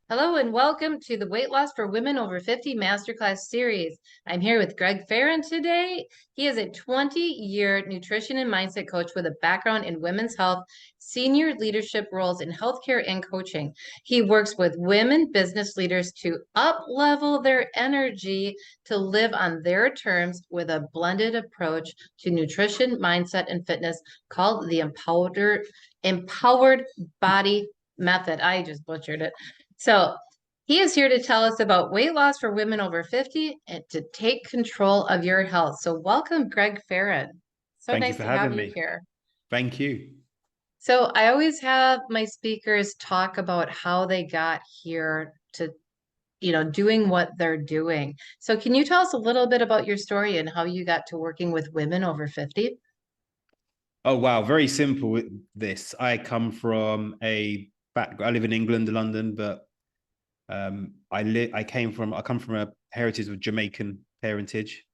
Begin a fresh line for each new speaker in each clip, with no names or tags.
Hello and welcome to the Weight Loss for Women Over 50 Masterclass Series. I'm here with Greg Fearon today. He is a 20-year nutrition and mindset coach with a background in women's health, senior leadership roles in healthcare and coaching. He works with women business leaders to up-level their energy to live on their terms with a blended approach to nutrition, mindset, and fitness called the Empowered Body Method. I just butchered it. So he is here to tell us about weight loss for women over 50 and to take control of your health. So welcome, Greg Fearon. So
Thank you
nice
for
to have
having
you
me.
here.
Thank you.
So I always have my speakers talk about how they got here to, doing what they're doing. So can you tell us a little bit about your story and how you got to working with women over 50?
Oh, wow. Very simple with this. I come from I live in England, London, but I come from a heritage of Jamaican parentage.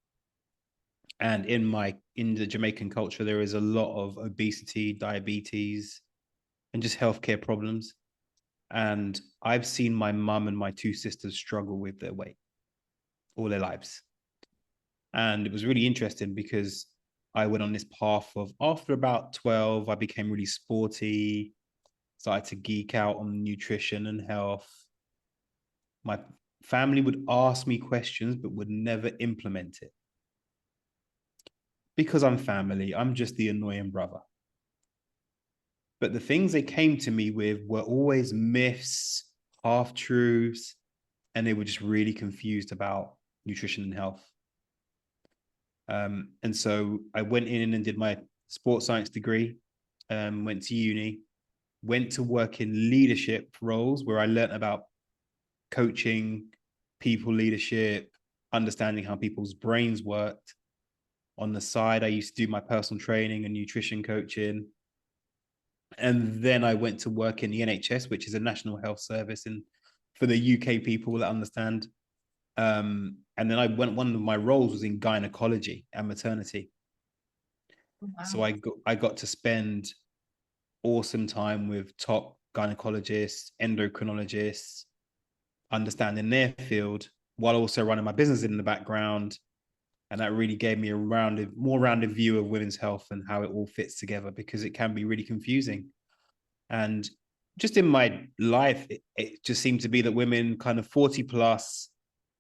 And in the Jamaican culture, there is a lot of obesity, diabetes, and just healthcare problems. And I've seen my mum and my two sisters struggle with their weight all their lives. And it was really interesting because I went on this path of after about 12, I became really sporty, started to geek out on nutrition and health. My family would ask me questions, but would never implement it. Because I'm family, I'm just the annoying brother. But the things they came to me with were always myths, half truths, and they were just really confused about nutrition and health. And so I went in and did my sports science degree, went to uni, went to work in leadership roles where I learned about coaching, people leadership, understanding how people's brains worked. On the side, I used to do my personal training and nutrition coaching. And then I went to work in the NHS, which is a national health service and for the UK people that understand. And then one of my roles was in gynecology and maternity. So
Wow.
I got to spend awesome time with top gynecologists, endocrinologists, understanding their field while also running my business in the background. And that really gave me more rounded view of women's health and how it all fits together because it can be really confusing. And just in my life, it just seemed to be that women kind of 40 plus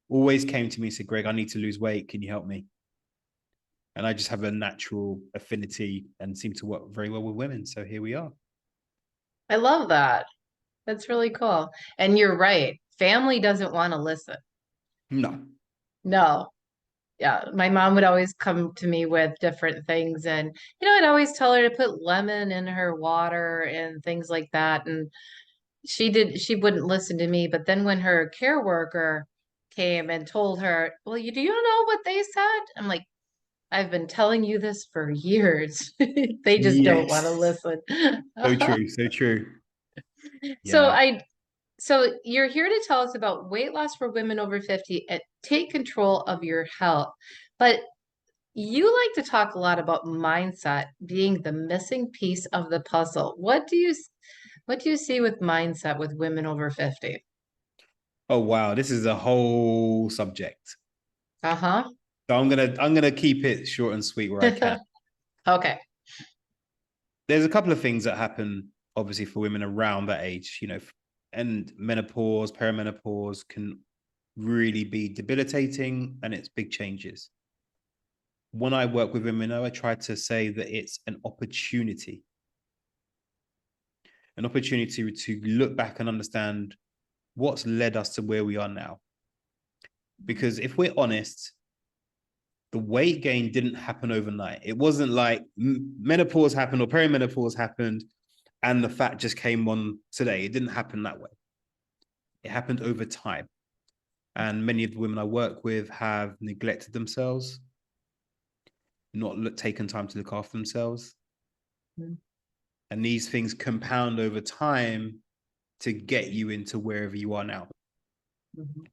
always came to me and said, Greg, I need to lose weight. Can you help me? And I just have a natural affinity and seem to work very well with women. So here we are.
I love that. That's really cool. And you're right. Family doesn't want to listen.
No.
No. Yeah, my mom would always come to me with different things and I'd always tell her to put lemon in her water and things like that and she wouldn't listen to me, but then when her care worker came and told her, "Well, do you know what they said?" I'm like, "I've been telling you this for years." They just don't want to
Yes.
listen.
So true. So true.
So
Yeah.
I so you're here to tell us about weight loss for women over 50 and take control of your health. But you like to talk a lot about mindset being the missing piece of the puzzle. What do you see with mindset with women over 50?
Oh wow, this is a whole subject.
Uh-huh.
So I'm gonna keep it short and sweet where I can.
Okay.
There's a couple of things that happen, obviously, for women around that age, and menopause, perimenopause can really be debilitating and it's big changes. When I work with women, I try to say that it's an opportunity to look back and understand what's led us to where we are now. Because if we're honest, the weight gain didn't happen overnight. It wasn't like menopause happened or perimenopause happened and the fat just came on today. It didn't happen that way. It happened over time. And many of the women I work with have neglected themselves, not taken time to look after themselves.
Mhm.
And these things compound over time to get you into wherever you are now.
Mhm.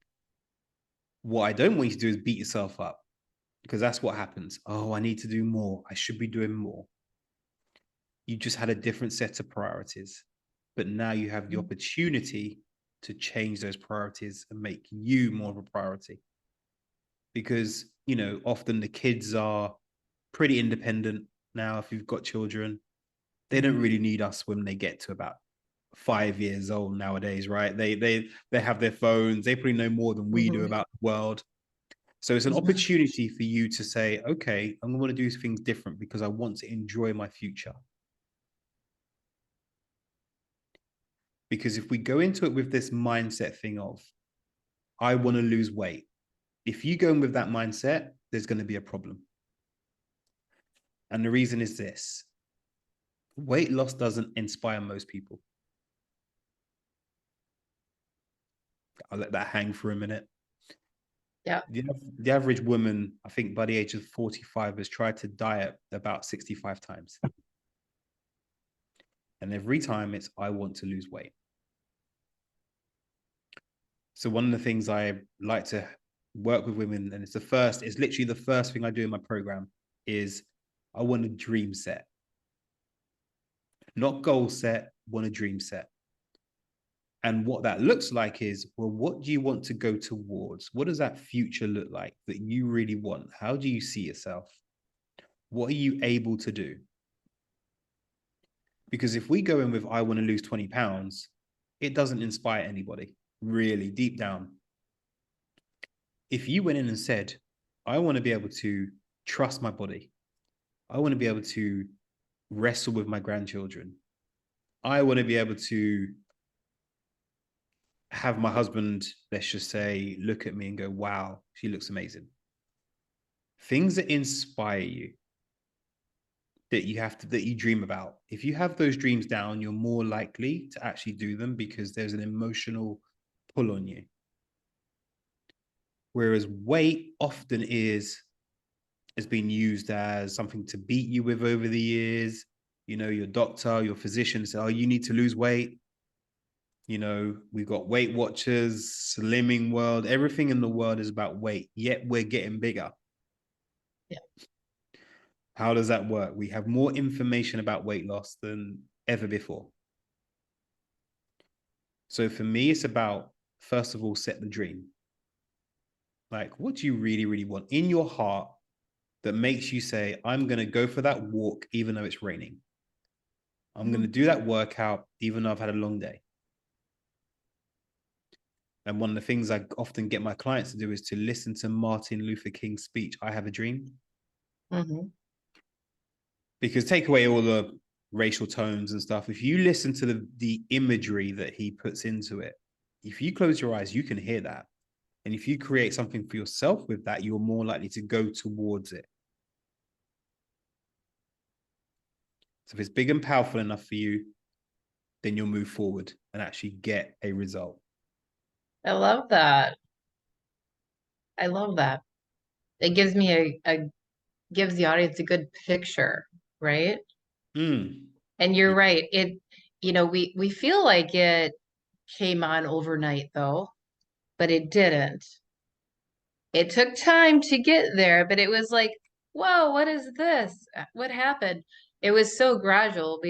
What I don't want you to do is beat yourself up because that's what happens. Oh, I need to do more. I should be doing more. You just had a different set of priorities, but now you have the opportunity to change those priorities and make you more of a priority. Because, you know, often the kids are pretty independent now. If you've got children, they don't really need us when they get to about 5 years old nowadays, right? They have their phones. They probably know more than we do
Mm-hmm.
about the world. So it's an opportunity for you to say, okay, I'm going to do things different because I want to enjoy my future. Because if we go into it with this mindset thing of, I want to lose weight, if you go in with that mindset, there's going to be a problem. And the reason is this: weight loss doesn't inspire most people. I'll let that hang for a minute.
Yeah.
The average woman, I think by the age of 45, has tried to diet about 65 times. And every time it's, I want to lose weight. So one of the things I like to work with women, and it's literally the first thing I do in my program, is I want a dream set. Not goal set, want a dream set. And what that looks like is, well, what do you want to go towards? What does that future look like that you really want? How do you see yourself? What are you able to do? Because if we go in with, I want to lose 20 pounds, it doesn't inspire anybody, really, deep down. If you went in and said, I want to be able to trust my body, I want to be able to wrestle with my grandchildren, I want to be able to have my husband, let's just say, look at me and go, wow, she looks amazing. Things that inspire you, that you dream about. If you have those dreams down, you're more likely to actually do them because there's an emotional pull on you. Whereas weight often has been used as something to beat you with over the years. You know, your doctor, your physician say, oh, you need to lose weight. You know, we've got Weight Watchers, Slimming World, everything in the world is about weight, yet we're getting bigger.
Yeah.
How does that work? We have more information about weight loss than ever before. So for me, it's about, first of all, set the dream. Like, what do you really, really want in your heart that makes you say, I'm going to go for that walk, even though it's raining? I'm going to do that workout, even though I've had a long day. And one of the things I often get my clients to do is to listen to Martin Luther King's speech, I Have a Dream.
Mm-hmm.
Because take away all the racial tones and stuff. If you listen to the imagery that he puts into it, if you close your eyes, you can hear that. And if you create something for yourself with that, you're more likely to go towards it. So if it's big and powerful enough for you, then you'll move forward and actually get a result.
I love that. I love that. It gives me a gives the audience a good picture, right?
Mm.
And you're right. We feel like it came on overnight though, but it didn't. It took time to get there, but it was like, whoa, what is this? What happened? It was so gradual.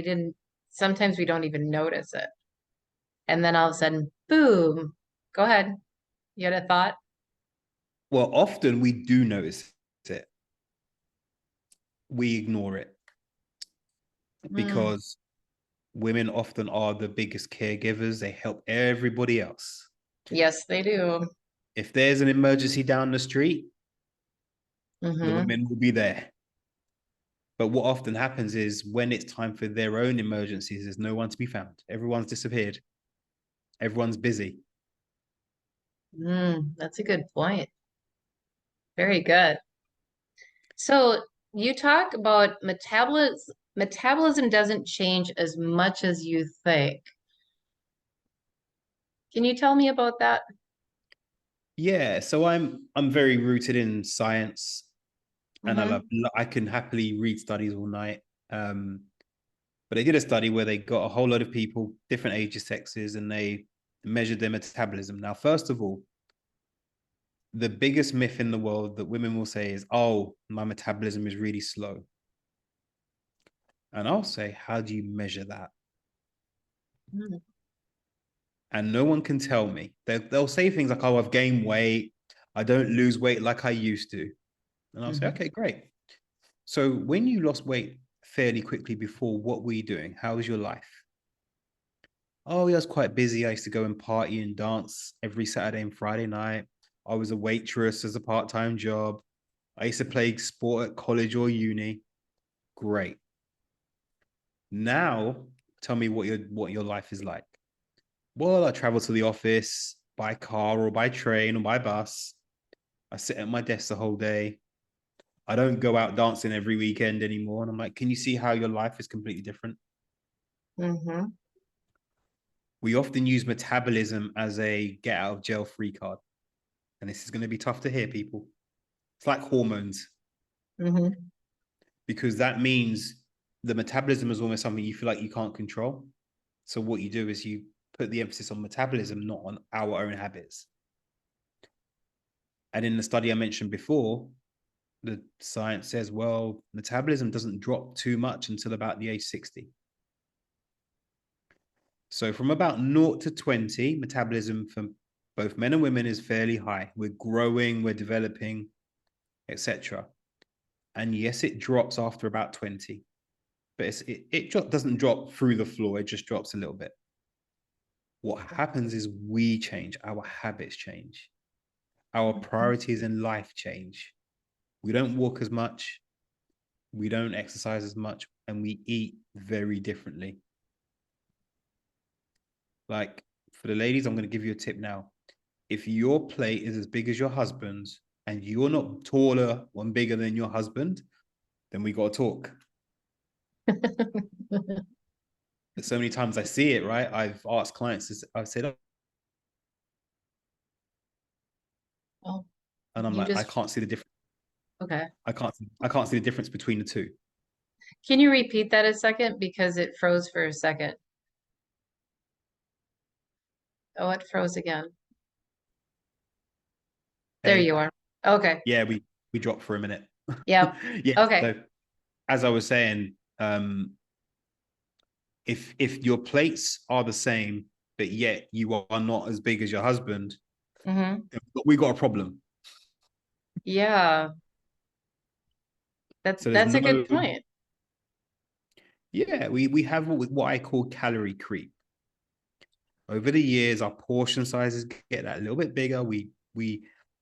Sometimes we don't even notice it. And then all of a sudden, boom. Go ahead. You had a thought?
Well, often we do notice it. We ignore it
Mm,
because women often are the biggest caregivers. They help everybody else.
yes, they do.
If there's an emergency down the street, the
Hmm.
women will be there. But what often happens is when it's time for their own emergencies, there's no one to be found. Everyone's disappeared. Everyone's busy.
That's a good point. Very good. So you talk about metabolism. Metabolism doesn't change as much as you think. Can you tell me about that?
Yeah, so I'm very rooted in science, and
Hmm.
I can happily read studies all night. Um, but they did a study where they got a whole lot of people, different ages, sexes, and they measured their metabolism. Now, first of all, the biggest myth in the world that women will say is, "Oh, my metabolism is really slow," and I'll say, "How do you measure that?" and no one can tell me. They'll say things like, "Oh, I've gained weight. I don't lose weight like I used to," and I'll say,
Mhm.
"Okay, great." So when you lost weight fairly quickly before, what were you doing? How was your life? Oh, yeah, I was quite busy. I used to go and party and dance every Saturday and Friday night. I was a waitress as a part-time job. I used to play sport at college or uni. Great. Now, tell me what your life is like. Well, I travel to the office by car or by train or by bus. I sit at my desk the whole day. I don't go out dancing every weekend anymore. And I'm like, can you see how your life is completely different?
Mhm.
We often use metabolism as a get out of jail free card. And this is going to be tough to hear, people. It's like hormones,
Mhm.
because that means the metabolism is almost something you feel like you can't control. So what you do is you put the emphasis on metabolism, not on our own habits. And in the study I mentioned before, the science says, well, metabolism doesn't drop too much until about the age 60. So from about 0 to 20, metabolism for both men and women is fairly high. We're growing, we're developing, etc. And yes, it drops after about 20, but it doesn't drop through the floor. It just drops a little bit. What happens is we change, our habits change, our priorities in life change. We don't walk as much, we don't exercise as much, and we eat very differently. Like for the ladies, I'm going to give you a tip now. If your plate is as big as your husband's and you're not taller or bigger than your husband, then we got to talk. So many times I see it, right? I've asked clients, I've said,
Oh,
and I'm
you
like, I
just
can't see the difference.
okay.
I can't see the difference between the two.
Can you repeat that a second because it froze for a second? Oh, it froze again. There
Hey,
you are. Okay.
yeah, we dropped for a minute.
Yep.
Yeah.
Okay.
So as I was saying, if your plates are the same, but yet you are not as big as your husband,
Hmm.
we got a problem.
Yeah.
So there's
That's a good
no,
point.
yeah, we have what I call calorie creep. Over the years, our portion sizes get that a little bit bigger. We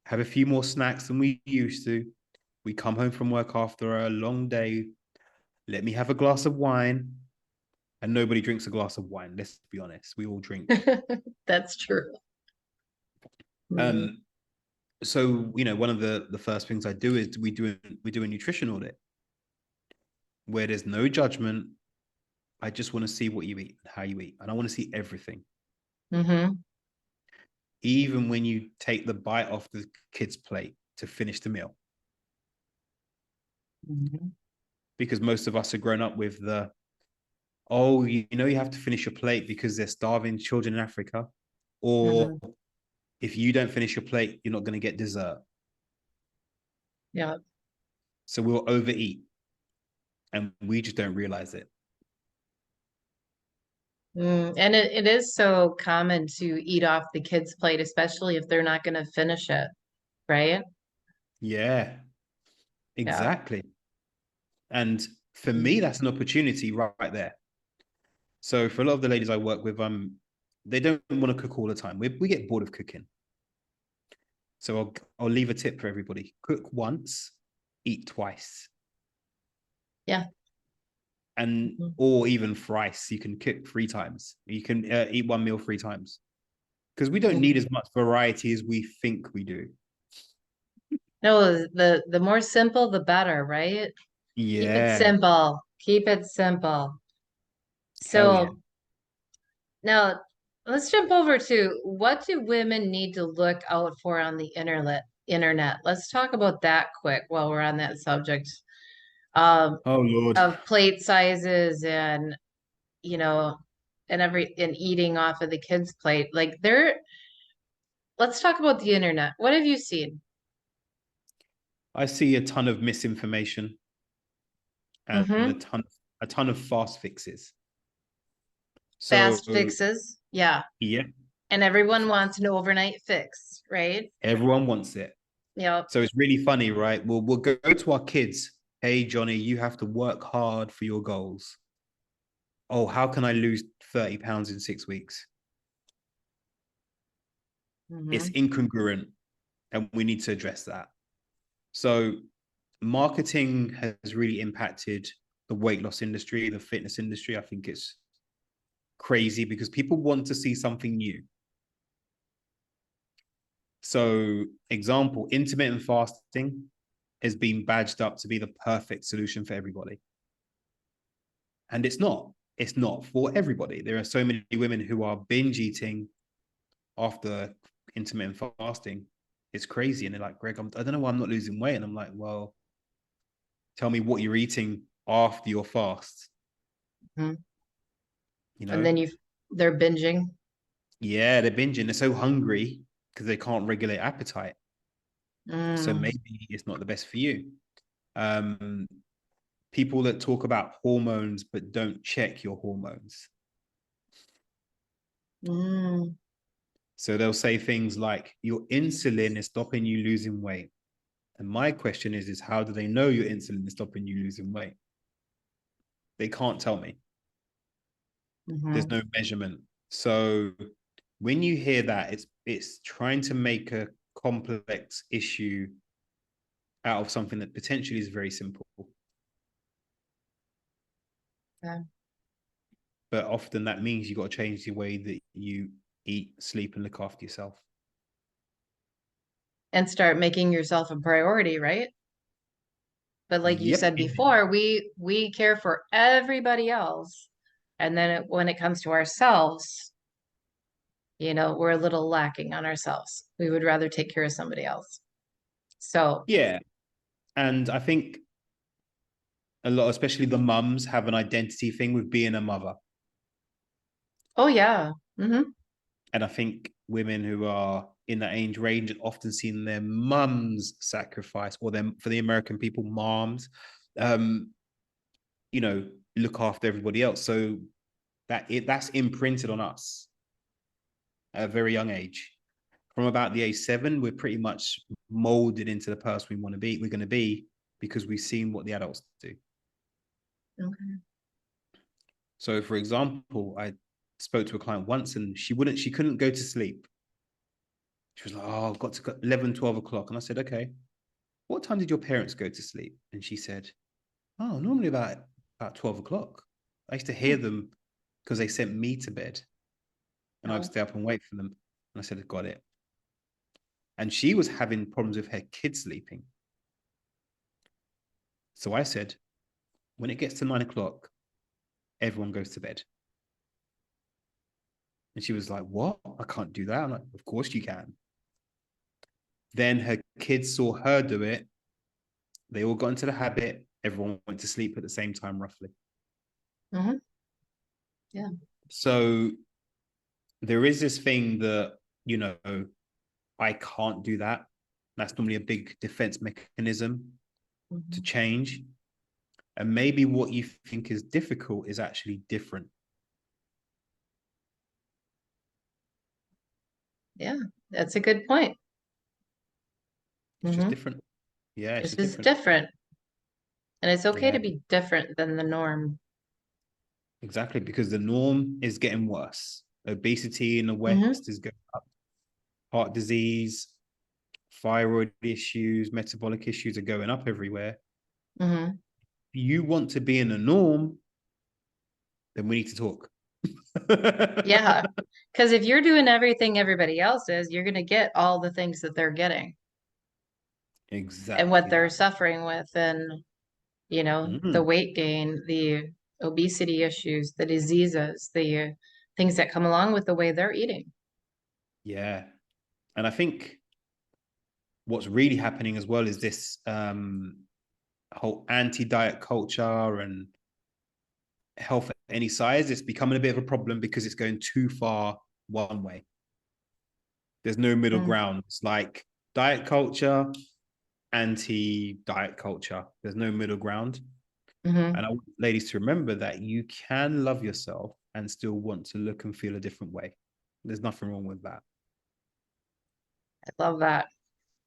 have a few more snacks than we used to. We come home from work after a long day. Let me have a glass of wine, and nobody drinks a glass of wine. Let's be honest. We all drink.
That's true. Mhm.
Um, so one of the first things I do is we do a nutrition audit where there's no judgment. I just want to see what you eat, how you eat, and I want to see everything.
Mhm.
Even when you take the bite off the kid's plate to finish the meal.
Mhm.
Because most of us are grown up with the, oh, you have to finish your plate because they're starving children in Africa. Or
Mhm.
if you don't finish your plate, you're not going to get dessert.
Yeah.
So we'll overeat and we just don't realize it.
And it is so common to eat off the kids' plate, especially if they're not going to finish it, right?
Yeah,
Yeah.
exactly. And for me,
Mhm.
that's an opportunity right there. So for a lot of the ladies I work with, they don't want to cook all the time. We get bored of cooking. So I'll leave a tip for everybody: cook once, eat twice,
Yeah.
and
Mhm.
or even thrice. You can cook 3 times. You can eat one meal 3 times because we don't need
Mhm.
as much variety as we think we do.
No, the more simple, the better, right? Keep it
Yeah,
simple. Keep it simple.
hell yeah.
So now let's jump over to what do women need to look out for on the internet. Let's talk about that quick while we're on that subject um,
Oh Lord.
of plate sizes and you know and eating off of the kids' plate. Let's talk about the internet. What have you seen?
I see a ton of misinformation and a
Mm-hmm.
ton of fast fixes. So
Fast fixes. Yeah.
yeah.
And everyone wants an overnight fix, right?
Everyone wants it.
Yep.
So it's really funny, right? We'll go to our kids. Hey, Johnny, you have to work hard for your goals. Oh, how can I lose 30 pounds in 6 weeks? It's
Hmm.
incongruent, and we need to address that. So marketing has really impacted the weight loss industry, the fitness industry. I think it's crazy because people want to see something new. So, example, intermittent fasting has been badged up to be the perfect solution for everybody. And it's not. It's not for everybody. There are so many women who are binge eating after intermittent fasting. It's crazy. And they're like, Greg, I don't know why I'm not losing weight. And I'm like, well, tell me what you're eating after your fast.
Hmm.
You
And
know,
then they're binging.
yeah, they're binging. They're so hungry because they can't regulate appetite. So
Mm.
maybe it's not the best for you. Um, People that talk about hormones but don't check your hormones.
Mm.
So they'll say things like your insulin is stopping you losing weight. And my question is how do they know your insulin is stopping you losing weight? They can't tell me. There's
Hmm.
no measurement. So when you hear that, it's trying to make a complex issue out of something that potentially is very simple.
Yeah.
But often that means you got to change the way that you eat, sleep, and look after yourself.
And start making yourself a priority, right? But like you
Yep.
said before, we care for everybody else. And then when it comes to ourselves, we're a little lacking on ourselves. We would rather take care of somebody else. So,
Yeah. And I think a lot, especially the mums, have an identity thing with being a mother.
oh yeah. Hmm.
And I think women who are in that age range are often seen their mums sacrifice, or them for the American people, moms, um, you know, look after everybody else. So that's imprinted on us at a very young age. From about the age 7, we're pretty much molded into the person we want to be. We're going to be because we've seen what the adults do.
Okay.
So, for example, I spoke to a client once and she couldn't go to sleep. She was like, oh, I've got to go 11, 12 o'clock. And I said, okay, what time did your parents go to sleep? And she said, oh, normally about 12 o'clock. I used to hear them because they sent me to bed and I would
Oh.
stay up and wait for them. And I said, got it. And she was having problems with her kids sleeping. So I said, when it gets to 9 o'clock, everyone goes to bed. And she was like, what? I can't do that. I'm like, of course you can. Then her kids saw her do it. They all got into the habit. Everyone went to sleep at the same time, roughly.
Hmm. Yeah.
So there is this thing that, I can't do that. That's normally a big defense mechanism to
Hmm.
change. And maybe what you think is difficult is actually different.
Yeah. That's a good point.
It's just
Hmm.
different. Yeah, it's
This
just
is
different.
different. And it's okay
Yeah,
to be different than the norm.
exactly. Because the norm is getting worse. Obesity in the
Hmm.
West is going up. Heart disease, thyroid issues, metabolic issues are going up everywhere.
Hmm.
If you want to be in the norm, then we need to talk.
Yeah. Because if you're doing everything everybody else is, you're going to get all the things that they're getting and what
Exactly
they're
that.
suffering with, and, the
Mm,
weight gain, the obesity issues, the diseases, the things that come along with the way they're eating.
yeah. And I think what's really happening as well is this whole anti-diet culture and health at any size. It's becoming a bit of a problem because it's going too far one way. There's no middle
Mm.
ground. It's like diet culture, anti-diet culture. There's no middle ground.
Hmm.
And I want ladies to remember that you can love yourself and still want to look and feel a different way. There's nothing wrong with that.
I love that.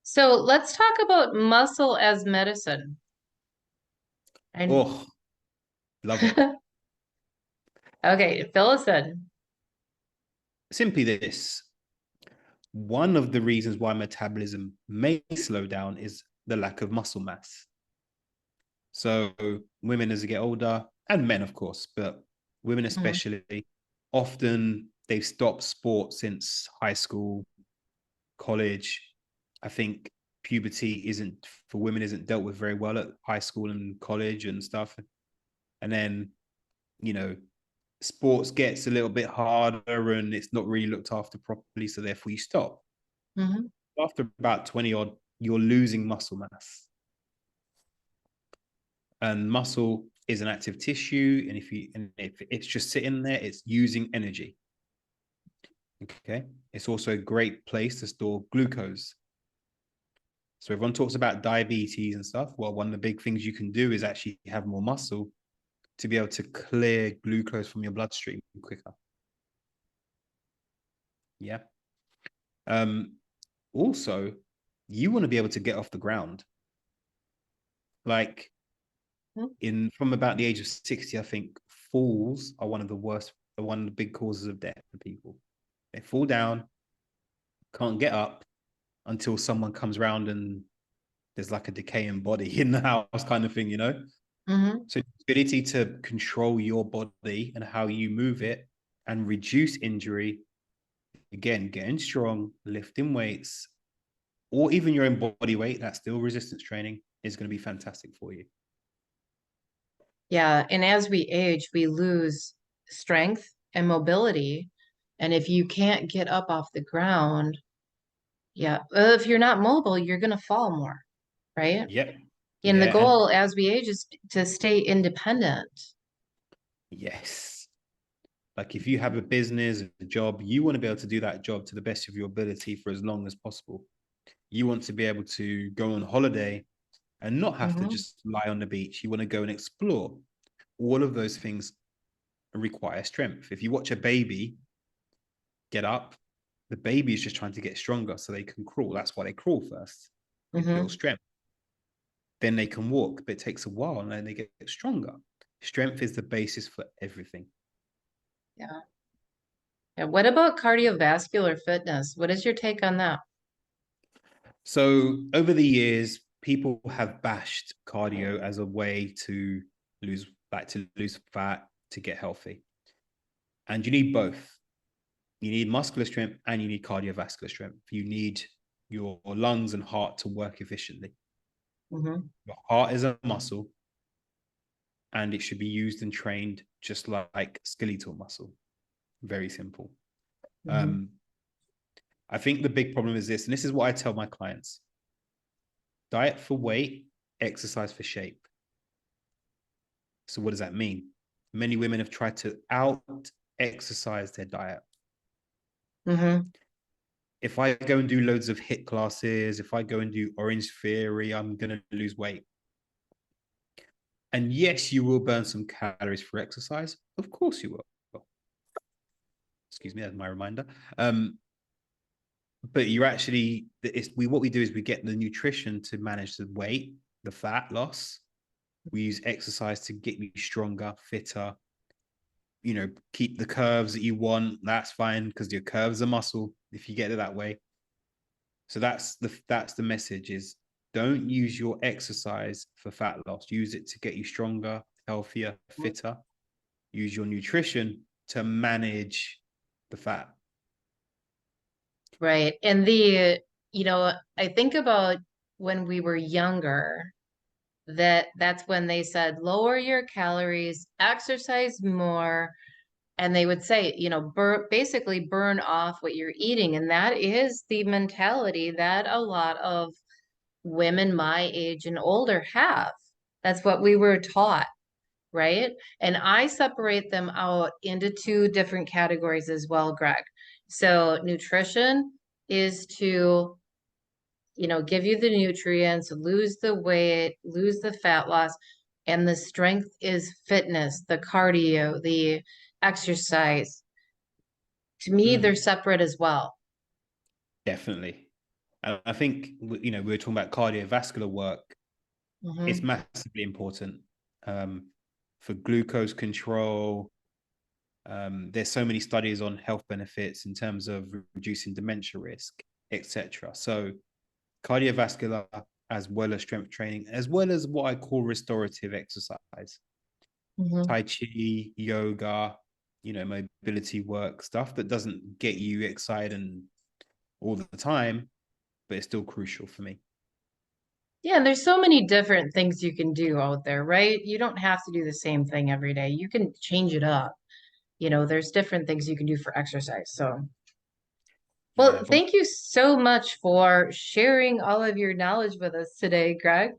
So let's talk about muscle as medicine. And
Oh, love it.
okay, fill us in.
Simply this. One of the reasons why metabolism may slow down is the lack of muscle mass. So women as they get older, and men, of course, but women
Mhm,
especially, often they've stopped sport since high school, college. I think puberty isn't for women isn't dealt with very well at high school and college and stuff. And then, you know, sports gets a little bit harder and it's not really looked after properly. So therefore you stop.
mhm,
After about 20 odd, you're losing muscle mass. And muscle is an active tissue. And if it's just sitting there, it's using energy. Okay. It's also a great place to store glucose. So everyone talks about diabetes and stuff. Well, one of the big things you can do is actually have more muscle to be able to clear glucose from your bloodstream quicker. Yeah. Um, Also, you want to be able to get off the ground. Like
mhm,
in from about the age of 60, I think falls are one of the big causes of death for people. They fall down, can't get up until someone comes around and there's like a decaying body in the house kind of thing, you know?
mhm.
So the ability to control your body and how you move it and reduce injury, again, getting strong, lifting weights, or even your own body weight, that's still resistance training, is going to be fantastic for you.
Yeah, and as we age, we lose strength and mobility. And if you can't get up off the ground, yeah, if you're not mobile, you're going to fall more, right?
Yep.
And the
Yeah. And
goal as we age is to stay independent.
yes. Like if you have a business, a job, you want to be able to do that job to the best of your ability for as long as possible. You want to be able to go on holiday and not have to
Hmm.
just lie on the beach. You want to go and explore. All of those things require strength. If you watch a baby get up, the baby is just trying to get stronger so they can crawl. That's why they crawl first. It builds
Hmm.
strength. Then they can walk, but it takes a while and then they get stronger. Strength is the basis for everything.
Yeah. Yeah. What about cardiovascular fitness? What is your take on that?
So over the years, people have bashed cardio as a way to lose lose fat to get healthy. And you need both. You need muscular strength and you need cardiovascular strength. You need your lungs and heart to work efficiently.
Hmm.
Your heart is a muscle and it should be used and trained just like skeletal muscle. Very simple.
Hmm.
Um, I think the big problem is this, and this is what I tell my clients: diet for weight, exercise for shape. So, what does that mean? Many women have tried to out exercise their diet.
Hmm.
If I go and do loads of HIIT classes, if I go and do Orange Theory, I'm going to lose weight. And yes, you will burn some calories for exercise. Of course, you will. Excuse me, that's my reminder. But you're actually, what we do is we get the nutrition to manage the weight, the fat loss. We use exercise to get you stronger, fitter, keep the curves that you want. That's fine because your curves are muscle if you get it that way. So that's the message is don't use your exercise for fat loss. Use it to get you stronger, healthier, fitter. Use your nutrition to manage the fat.
Right. I think about when we were younger, that's when they said lower your calories, exercise more, and they would say, basically burn off what you're eating. And that is the mentality that a lot of women my age and older have. That's what we were taught, right? And I separate them out into two different categories as well, Greg. So nutrition is to, give you the nutrients, lose the weight, lose the fat loss. And the strength is fitness, the cardio, the exercise. To me, they're
Mm,
separate as well.
definitely. And I think, we were talking about cardiovascular work. It's
Hmm.
massively important um, for glucose control. There's so many studies on health benefits in terms of reducing dementia risk, etc. So cardiovascular, as well as strength training, as well as what I call restorative exercise,
Hmm.
Tai Chi, yoga, mobility work, stuff that doesn't get you excited and all the time, but it's still crucial for me.
Yeah, and there's so many different things you can do out there, right? You don't have to do the same thing every day. You can change it up. There's different things you can do for exercise. So, well,
Yeah, but
thank you so much for sharing all of your knowledge with us today, Greg.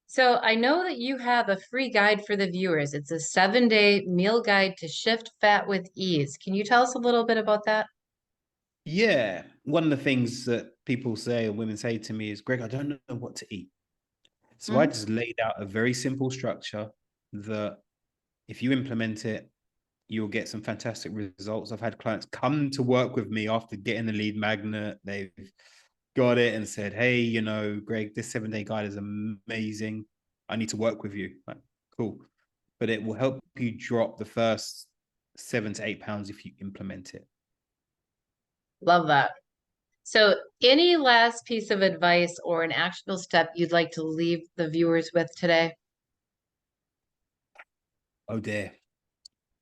So, I know that you have a free guide for the viewers. It's a 7-day meal guide to shift fat with ease. Can you tell us a little bit about that?
yeah, one of the things that people say or women say to me is, Greg, I don't know what to eat. So I
Mhm.
just laid out a very simple structure that if you implement it, you'll get some fantastic results. I've had clients come to work with me after getting the lead magnet. They've got it and said, hey, Greg, this 7-day guide is amazing. I need to work with you. Like, cool. But it will help you drop the first 7 to 8 pounds if you implement it.
Love that. So, any last piece of advice or an actionable step you'd like to leave the viewers with today?
Oh dear.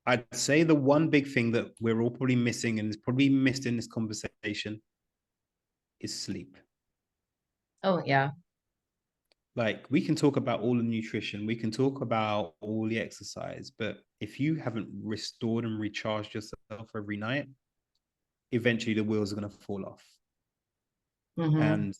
I'd say the one big thing that we're all probably missing and is probably missed in this conversation is sleep.
Oh, yeah.
Like, we can talk about all the nutrition, we can talk about all the exercise, but if you haven't restored and recharged yourself every night, eventually the wheels are going to fall off.
Hmm.
And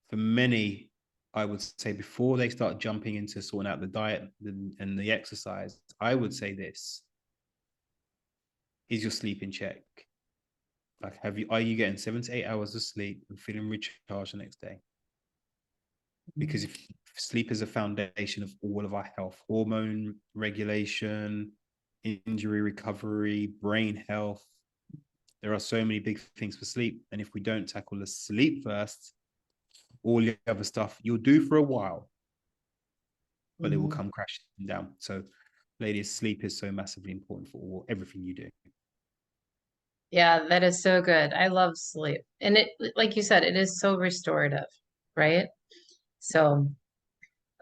for many, I would say before they start jumping into sorting out the diet and the exercise, I would say this: is your sleep in check? Like, are you getting 7 to 8 hours of sleep and feeling recharged the next day? Because if sleep is a foundation of all of our health, hormone regulation, injury recovery, brain health. There are so many big things for sleep. And if we don't tackle the sleep first, all the other stuff you'll do for a while, but it will
Hmm.
come crashing down. So, ladies, sleep is so massively important for everything you do.
Yeah, that is so good. I love sleep. And it, like you said, it is so restorative, right? So,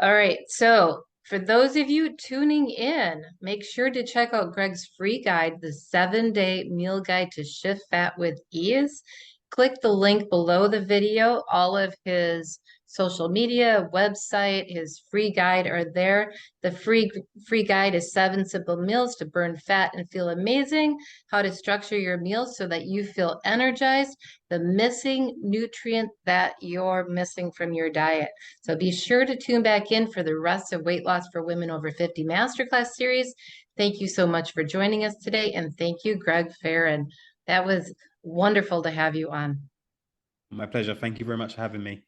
all right. So, for those of you tuning in, make sure to check out Greg's free guide, the 7-day meal guide to shift fat with ease. Click the link below the video. All of his social media, website, his free guide are there. The free guide is 7 simple meals to burn fat and feel amazing, how to structure your meals so that you feel energized, the missing nutrient that you're missing from your diet. So be sure to tune back in for the rest of Weight Loss for Women Over 50 Masterclass series. Thank you so much for joining us today. And thank you, Greg Fearon. That was wonderful to have you on.
My pleasure. Thank you very much for having me.